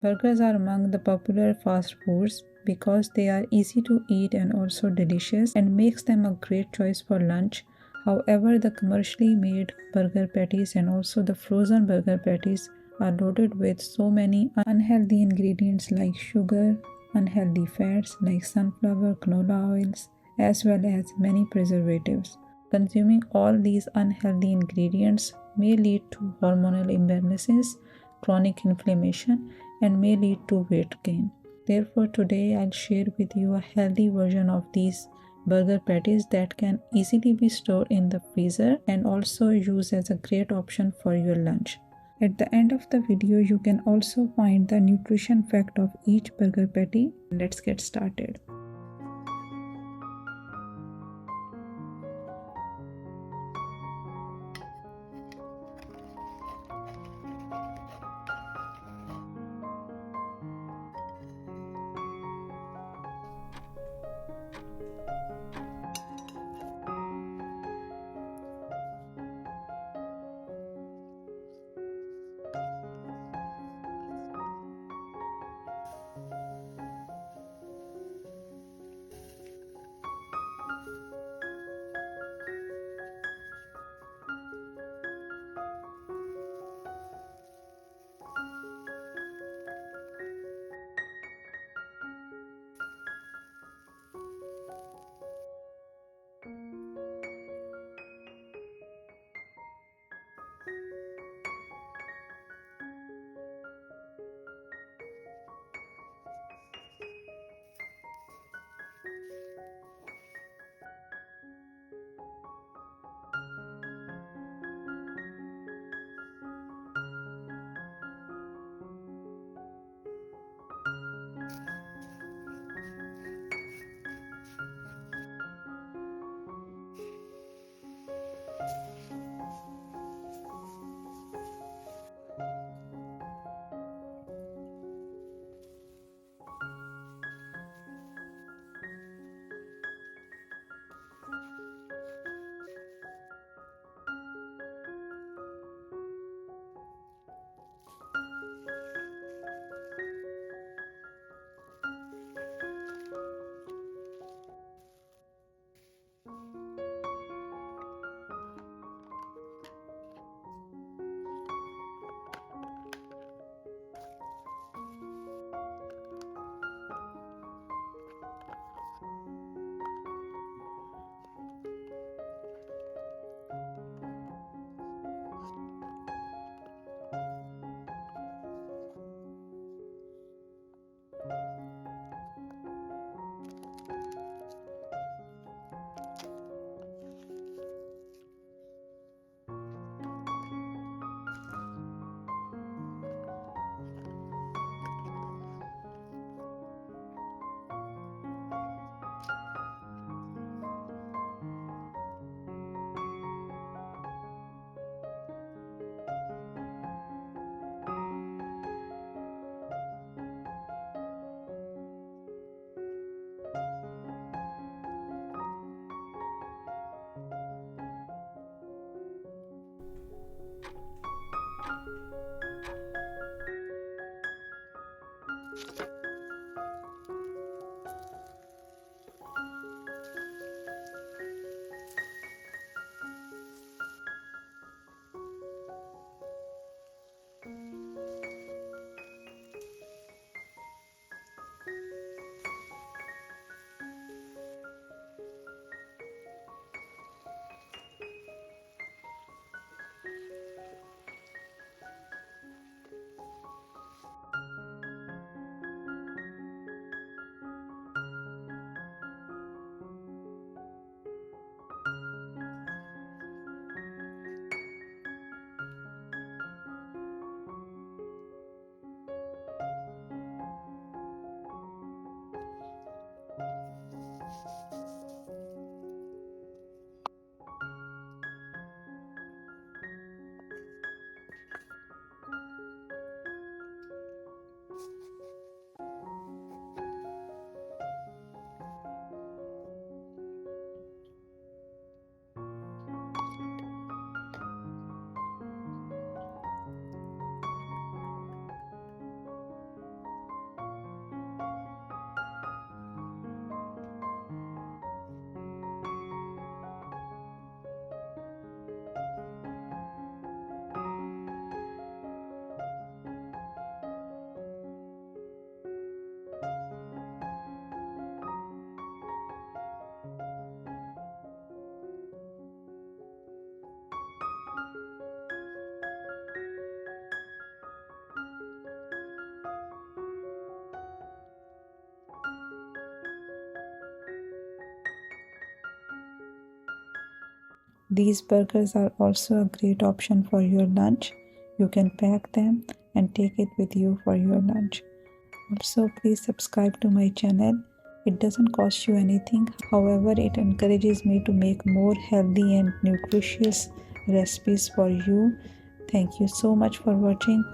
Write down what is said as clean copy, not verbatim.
Burgers are among the popular fast foods because they are easy to eat and also delicious and makes them a great choice for lunch. However, the commercially made burger patties and also the frozen burger patties are loaded with so many unhealthy ingredients like sugar, unhealthy fats like sunflower, canola oils, as well as many preservatives. Consuming all these unhealthy ingredients may lead to hormonal imbalances, chronic inflammation, and may lead to weight gain. Therefore, today I'll share with you a healthy version of these burger patties that can easily be stored in the freezer and also used as a great option for your lunch. At the end of the video, you can also find the nutrition fact of each burger patty. Let's get started. These burgers are also a great option for your lunch. You can pack them and take it with you for your lunch. Also, please subscribe to my channel. It doesn't cost you anything. However, it encourages me to make more healthy and nutritious recipes for you. Thank you so much for watching.